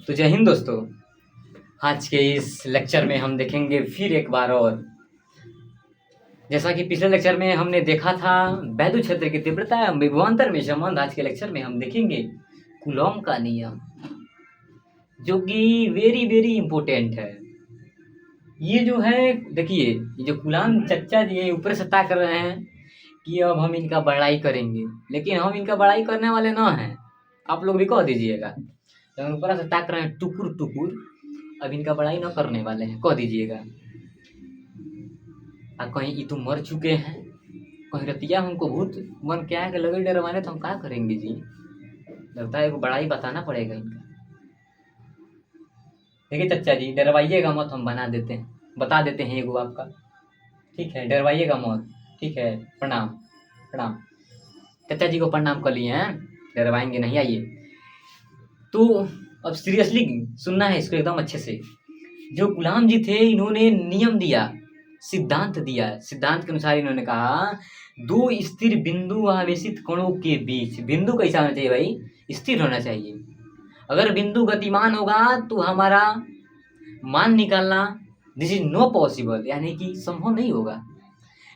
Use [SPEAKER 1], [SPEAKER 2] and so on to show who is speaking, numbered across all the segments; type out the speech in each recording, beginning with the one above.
[SPEAKER 1] तो जय हिंद दोस्तों, आज के इस लेक्चर में हम देखेंगे फिर एक बार और, जैसा कि पिछले लेक्चर में हमने देखा था वैद्युत क्षेत्र की तीव्रता विभवांतर में संबंध। आज के लेक्चर में हम देखेंगे कूलॉम का नियम, जो कि वेरी वेरी इंपॉर्टेंट है। ये जो है देखिए, ये जो कूलॉम चच्चा जी ऊपर से ताक रहे हैं कि अब हम इनका बड़ाई करेंगे, लेकिन हम इनका बड़ाई करने वाले ना हैं। आप लोग भी कह दीजिएगा, जब ऊपर से ताक रहे हैं टुकुर टुकुर, अब इनका बड़ाई न करने वाले हैं, कह दीजिएगा। कहीं ये तो मर चुके हैं, कहीं रतिया हमको भूत मन क्या है कि लगे डरवाने, तो हम क्या करेंगे जी। लगता है बड़ाई बताना पड़ेगा इनका। देखिए चच्चा जी, डरवाइएगा मत, हम बता देते हैं एगो आपका, ठीक है। डरवाइएगा मत, ठीक है। प्रणाम प्रणाम, चच्चा जी को प्रणाम कर लिए हैं, डरवाएंगे नहीं। आइए, तो अब सीरियसली सुनना है इसको एकदम अच्छे से। जो कूलॉम जी थे, इन्होंने नियम दिया, सिद्धांत दिया। सिद्धांत के अनुसार इन्होंने कहा दो स्थिर बिंदु आवेशित कणों के बीच, बिंदु कैसा होना चाहिए भाई? स्थिर होना चाहिए। अगर बिंदु गतिमान होगा तो हमारा मान निकालना दिस इज नो पॉसिबल, यानी कि संभव नहीं होगा।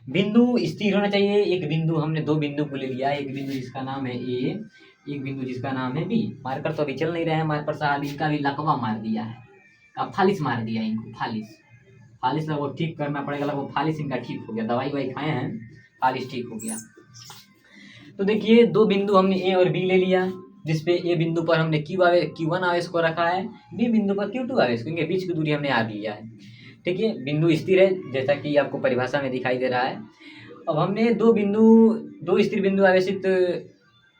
[SPEAKER 1] बिंदु स्थिर होना चाहिए। एक बिंदु, हमने दो बिंदु को ले लिया, एक बिंदु जिसका नाम है ए, एक बिंदु जिसका नाम है बी। मार्कर तो अभी चल नहीं रहे हैं, मार्कर साहब इसका भी लकवा मार दिया है, अब फालिस मार दिया इनको, फालिस वो ठीक करना पड़ेगा। वो फालिस इनका ठीक हो गया, दवाई वाई खाए हैं, फालिस ठीक हो गया। तो देखिए, दो बिंदु हमने ए और बी ले लिया, जिसपे ए बिंदु पर हमने Q1 आवेश को रखा है, बी बिंदु पर Q2 आवेश को, इनके बीच की दूरी हमने R लिया है, ठीक है। बिंदु स्थिर है, जैसा कि आपको परिभाषा में दिखाई दे रहा है। अब हमने दो स्थिर बिंदु आवेशित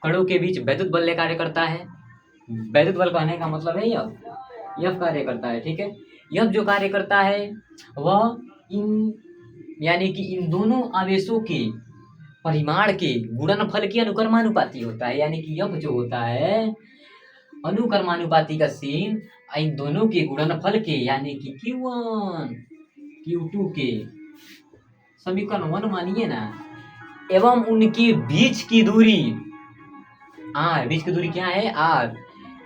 [SPEAKER 1] कणों के बीच वैद्युत बल कार्य करता है। वैद्युत बल कहने का मतलब है यफ कार्य करता है, ठीक है। यफ जो कार्य करता है वह यानी कि इन दोनों आवेशों के परिमाण के गुणनफल के अनुक्रमानुपाती होता है। यानी कि यफ जो होता है अनुक्रमानुपाती का सीन इन दोनों के गुणनफल के, यानी कि Q1 Q2 के समीकरण 1 मानिए ना, एवं उनके बीच की दूरी R, बीच की दूरी क्या है? R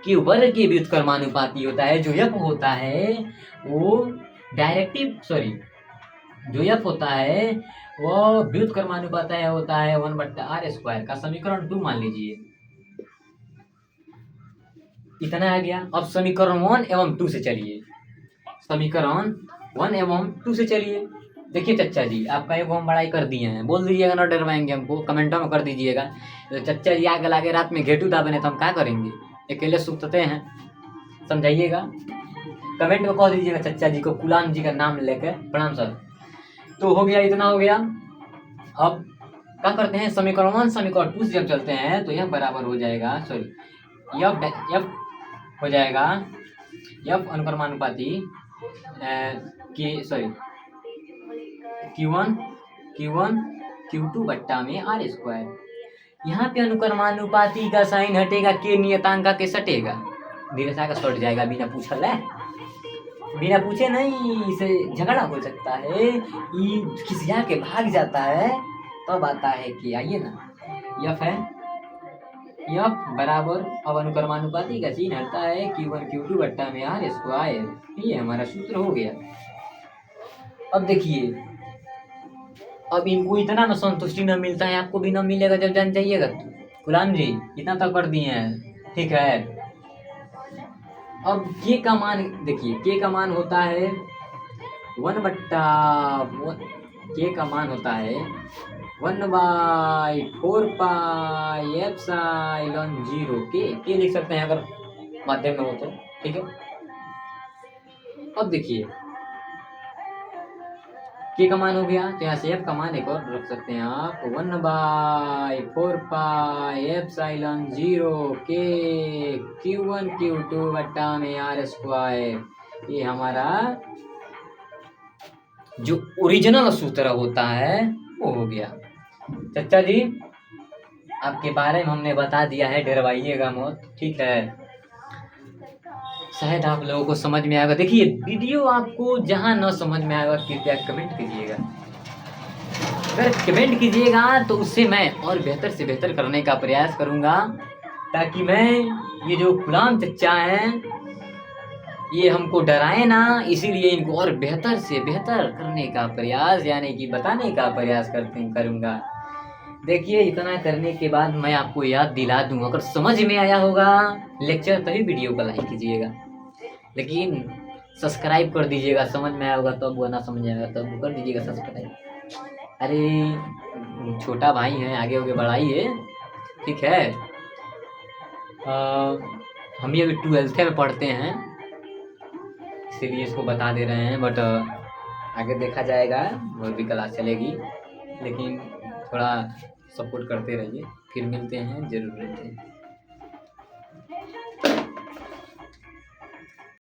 [SPEAKER 1] के वर्ग के व्युत्क्रमानुपाती होता है। जो यफ होता है वो जो यफ होता है वो व्युत्क्रमानुपात होता है 1/r² का। समीकरण 2 मान लीजिए, इतना आ गया। अब समीकरण 1 एवं 2 से चलिए, समीकरण 1 एवं 2 से चलिए। देखिए चच्चा जी, आपका एगो हम बड़ाई कर दिए हैं, बोल दीजिएगा ना डरवाएंगे हमको, कमेंटों में कर दीजिएगा। तो चच्चा जी आगे लागे रात में घेटू दाबने तो हम क्या करेंगे, अकेले सुतते हैं, समझाइएगा। कमेंट में कह दीजिएगा चच्चा जी को कूलॉम जी का नाम लेकर। प्रणाम सर। तो हो गया, इतना हो गया। अब क्या करते हैं, समीकरण 1 समीकरण 2 से जब चलते हैं तो यह बराबर हो जाएगा, यफ हो जाएगा, यफ अनुक्रमानुपाती Q1 Q2 बट्टा में R²। यहाँ पे अनुक्रमानुपाती का साइन हटेगा, के नियतांक के सटेगा, धीरे से सट जाएगा बिना पूछल है, बिना पूछे नहीं। इसे झगड़ा हो सकता है, ये खिसिया के भाग जाता है, तब आता है कि आइए ना, यफ है, यफ बराबर, अब अनुक्रमानुपाती का चिन्ह हटता है Q1 Q2 बट्टा में R²। ये हमारा सूत्र हो गया। अब देखिए, अब इनको इतना न संतुष्टि न मिलता है, आपको भी न मिलेगा जब जान जाइएगा। कूलॉम जी इतना तक कर दिए हैं, ठीक है। अब के का मान देखिए, के का मान होता है 1/4 पाई एप्सिलॉन 0 के लिख सकते हैं अगर माध्यम में हो तो, ठीक है। अब देखिए, के का मान हो गया, तो यहाँ से एफ का मान एक और रख सकते हैं आप, 1/4 पाई एप्सिलॉन 0 के Q1 Q2 बट्टा में R²। ये हमारा जो ओरिजिनल सूत्र होता है वो हो गया। चच्चा जी आपके बारे में हमने बता दिया है, डरवाइएगा मत, ठीक है। शायद आप लोगों को समझ में आएगा। देखिए, वीडियो आपको जहां न समझ में आएगा कृपया कमेंट कीजिएगा। अगर कमेंट कीजिएगा तो उससे मैं और बेहतर से बेहतर करने का प्रयास करूंगा। ताकि मैं ये जो गुलाम चचा हैं ये हमको डराए ना, इसीलिए इनको और बेहतर से बेहतर करने का प्रयास यानी कि बताने का प्रयास करूँगा। देखिए इतना करने के बाद मैं आपको याद दिला दूँ, अगर समझ में आया होगा लेक्चर तभी वीडियो को लाइक कीजिएगा, लेकिन सब्सक्राइब कर दीजिएगा। समझ में आया होगा तब, वो ना समझ आएगा तब कर दीजिएगा सब्सक्राइब। अरे छोटा भाई है, आगे होके बढ़ाइए, ठीक है। हम ये अभी 12th में पढ़ते हैं, इसीलिए इसको बता दे रहे हैं, बट आगे देखा जाएगा, और भी क्लास चलेगी, लेकिन थोड़ा सपोर्ट करते रहिए। फिर मिलते हैं, जरूर मिलते हैं।